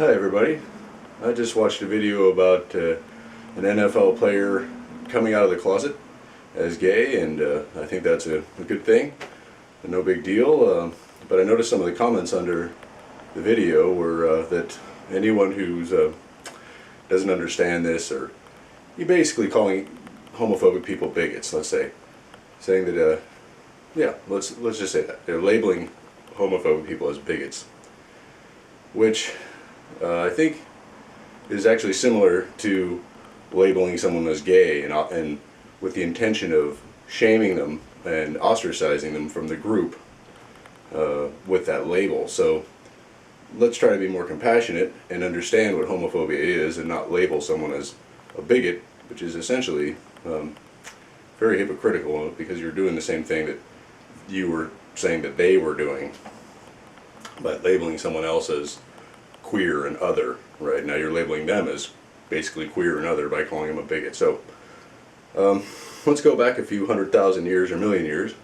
Hi everybody. I just watched a video about an NFL player coming out of the closet as gay, and I think that's a good thing. No big deal, but I noticed some of the comments under the video were that anyone who doesn't understand this, or you're basically calling homophobic people bigots, let's say, saying that yeah, let's just say that they're labeling homophobic people as bigots, which I think is actually similar to labeling someone as gay and with the intention of shaming them and ostracizing them from the group with that label. So let's try to be more compassionate and understand what homophobia is and not label someone as a bigot, which is essentially very hypocritical, because you're doing the same thing that you were saying that they were doing by labeling someone else as queer and other. Right now you're labeling them as basically queer and other by calling them a bigot. So let's go back a few 100,000 years or million years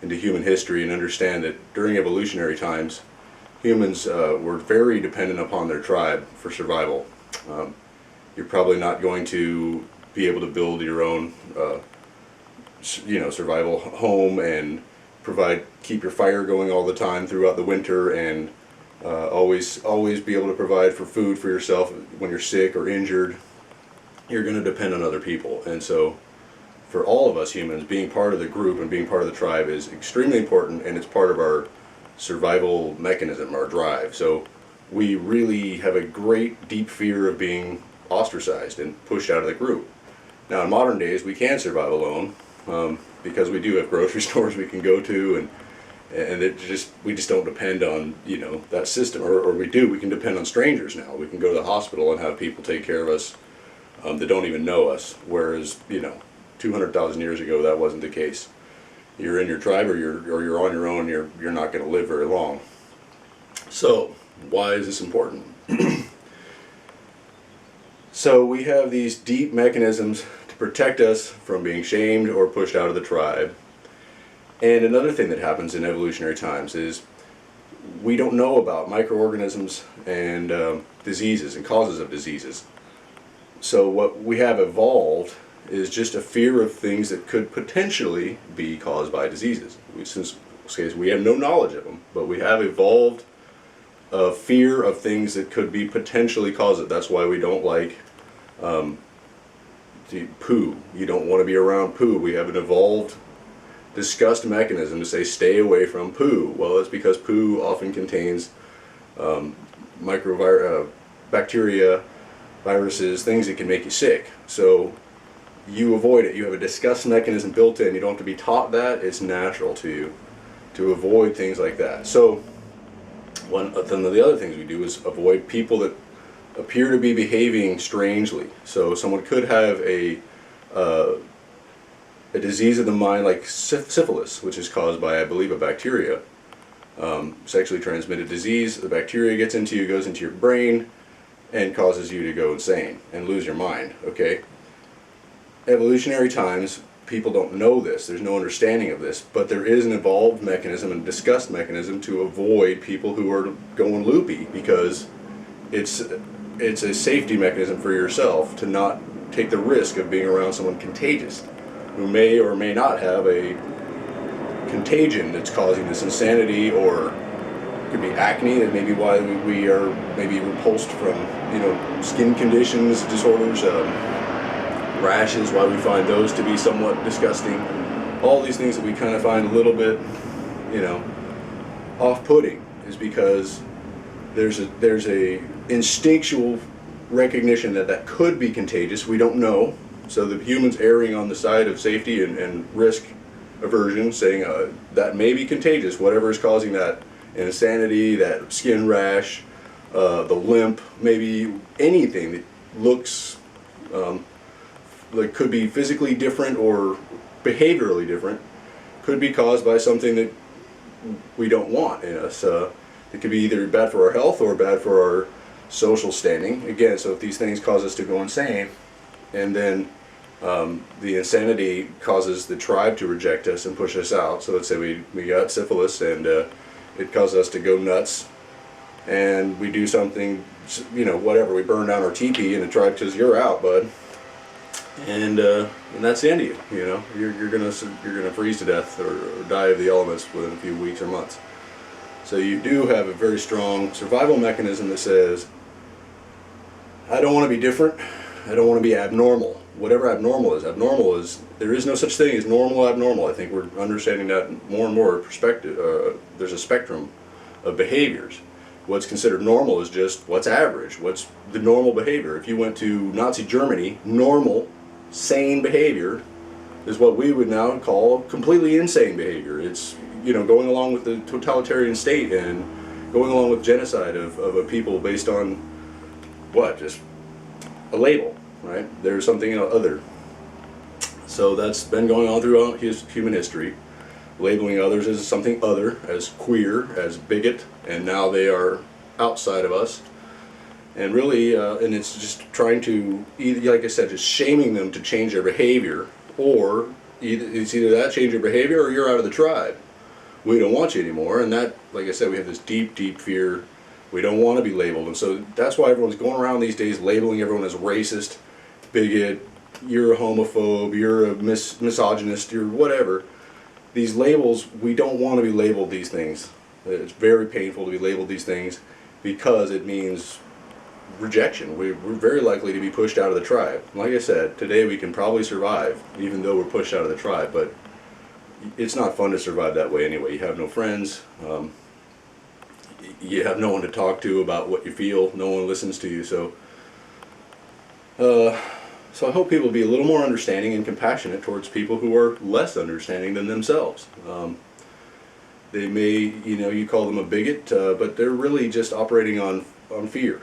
into human history and understand that during evolutionary times humans were very dependent upon their tribe for survival. You're probably not going to be able to build your own survival home and keep your fire going all the time throughout the winter, and always be able to provide for food for yourself when you're sick or injured. You're going to depend on other people. And so for all of us humans, being part of the group and being part of the tribe is extremely important, and it's part of our survival mechanism, our drive. So we really have a great deep fear of being ostracized and pushed out of the group. Now in modern days we can survive alone, because we do have grocery stores we can go to, and we just don't depend on that system, or we can depend on strangers now. We can go to the hospital and have people take care of us that don't even know us, whereas 200,000 years ago that wasn't the case. You're in your tribe, or you're on your own, you're not going to live very long. So why is this important? So we have these deep mechanisms to protect us from being shamed or pushed out of the tribe. And another thing that happens in evolutionary times is we don't know about microorganisms and diseases and causes of diseases. So what we have evolved is just a fear of things that could potentially be caused by diseases. Since we have no knowledge of them, but we have evolved a fear of things that could be potentially caused it. That's why we don't like poo. You don't want to be around poo. We have an evolved disgust mechanism to say stay away from poo. Well, it's because poo often contains bacteria, viruses, things that can make you sick. So you avoid it. You have a disgust mechanism built in. You don't have to be taught that. It's natural to you to avoid things like that. So one of the other things we do is avoid people that appear to be behaving strangely. So someone could have a disease of the mind like syphilis, which is caused by, I believe, a bacteria, sexually transmitted disease. The bacteria gets into you, goes into your brain, and causes you to go insane and lose your mind. Okay? Evolutionary times, people don't know this. There's no understanding of this, but there is an evolved mechanism and disgust mechanism to avoid people who are going loopy, because it's a safety mechanism for yourself to not take the risk of being around someone contagious, who may or may not have a contagion that's causing this insanity, or it could be acne. That may be why we are maybe repulsed from skin conditions, disorders, rashes, why we find those to be somewhat disgusting. All these things that we kind of find a little bit off-putting is because there's a instinctual recognition that could be contagious. We don't know. So the humans erring on the side of safety and risk aversion, saying that may be contagious, whatever is causing that insanity, that skin rash, the limp, maybe anything that looks like could be physically different or behaviorally different, could be caused by something that we don't want in us. It could be either bad for our health or bad for our social standing. Again, so if these things cause us to go insane, and then the insanity causes the tribe to reject us and push us out. So let's say we got syphilis and it caused us to go nuts, and we do something whatever, we burn down our teepee in a tribe because you're out, bud. And that's the end of you. You're gonna freeze to death or die of the elements within a few weeks or months. So you do have a very strong survival mechanism that says, I don't want to be different. I don't want to be abnormal. Whatever abnormal is, there is no such thing as normal, abnormal. I think we're understanding that more and more perspective. There's a spectrum of behaviors. What's considered normal is just what's average, what's the normal behavior. If you went to Nazi Germany, normal, sane behavior is what we would now call completely insane behavior. It's, going along with the totalitarian state and going along with genocide of a people based on what? Just a label, right? There's something other. So that's been going on throughout human history, labeling others as something other, as queer, as bigot, and now they are outside of us. And really, and it's just trying to, like I said, just shaming them to change their behavior, or it's either that, change your behavior, or you're out of the tribe. We don't want you anymore, and that, like I said, we have this deep, deep fear. We don't want to be labeled, and so that's why everyone's going around these days labeling everyone as racist, bigot, you're a homophobe, you're a misogynist, you're whatever. These labels, we don't want to be labeled these things. It's very painful to be labeled these things because it means rejection. We're very likely to be pushed out of the tribe. Like I said, today we can probably survive even though we're pushed out of the tribe, but it's not fun to survive that way anyway. You have no friends. You have no one to talk to about what you feel. No one listens to you. So I hope people be a little more understanding and compassionate towards people who are less understanding than themselves. They may, you call them a bigot, but they're really just operating on fear.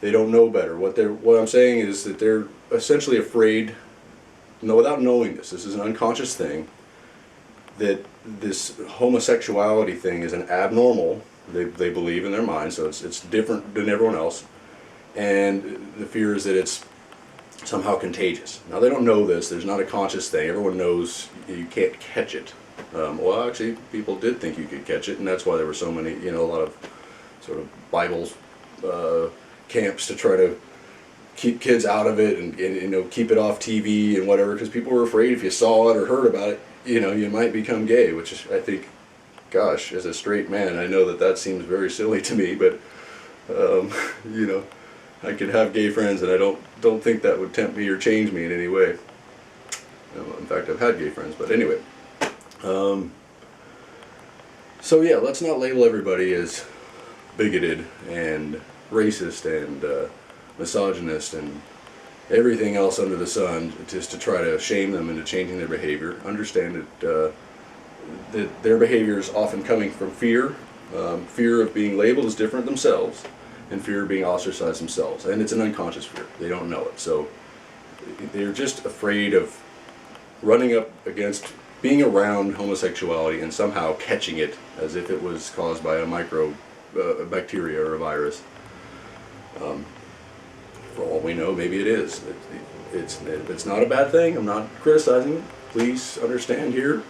They don't know better. What I'm saying is that they're essentially afraid, without knowing this is an unconscious thing, that this homosexuality thing is an abnormal. They believe in their mind, so it's different than everyone else, and the fear is that it's somehow contagious. Now they don't know this. There's not a conscious thing. Everyone knows you can't catch it. Well, actually, people did think you could catch it, and that's why there were so many, a lot of sort of Bible camps to try to keep kids out of it and keep it off TV and whatever, because people were afraid if you saw it or heard about it, you might become gay, which is, I think, gosh, as a straight man, I know that seems very silly to me, but I could have gay friends, and I don't think that would tempt me or change me in any way. In fact, I've had gay friends, but anyway. So yeah, let's not label everybody as bigoted and racist and misogynist and everything else under the sun, just to try to shame them into changing their behavior. Understand that their behavior is often coming from fear. Fear of being labeled as different themselves, and fear of being ostracized themselves. And it's an unconscious fear. They don't know it. So they're just afraid of running up against being around homosexuality and somehow catching it as if it was caused by a bacteria or a virus. For all we know, maybe it is. It's not a bad thing. I'm not criticizing it. Please understand here.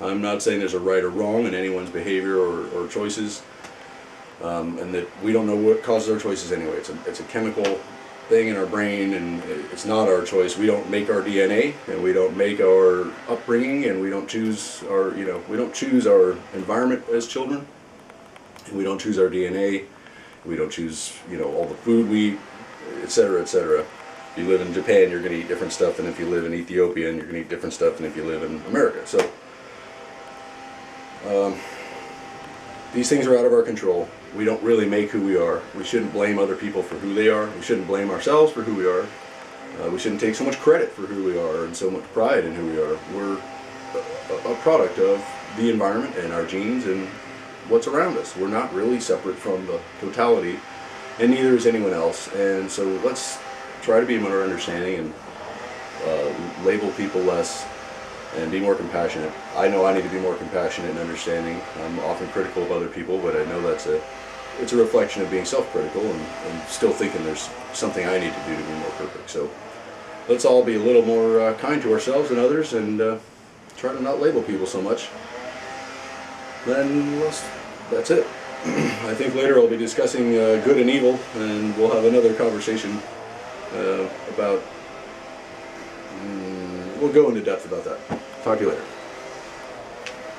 I'm not saying there's a right or wrong in anyone's behavior or choices, and that we don't know what causes our choices anyway. It's a chemical thing in our brain, and it's not our choice. We don't make our DNA, and we don't make our upbringing, and we don't choose our environment as children, and we don't choose our DNA. We don't choose all the food we eat, etc., etc. If you live in Japan, you're going to eat different stuff than if you live in Ethiopia, and you're going to eat different stuff than if you live in America. So these things are out of our control. We don't really make who we are. We shouldn't blame other people for who they are. We shouldn't blame ourselves for who we are. We shouldn't take so much credit for who we are and so much pride in who we are. We're a product of the environment and our genes and what's around us. We're not really separate from the totality, and neither is anyone else. And so let's try to be more understanding and label people less and be more compassionate. I know I need to be more compassionate and understanding. I'm often critical of other people, but I know it's a reflection of being self-critical and still thinking there's something I need to do to be more perfect. So let's all be a little more kind to ourselves and others, and try to not label people so much. Then that's it. I think later I'll be discussing good and evil, and we'll have another conversation about, we'll go into depth about that. Talk to you later.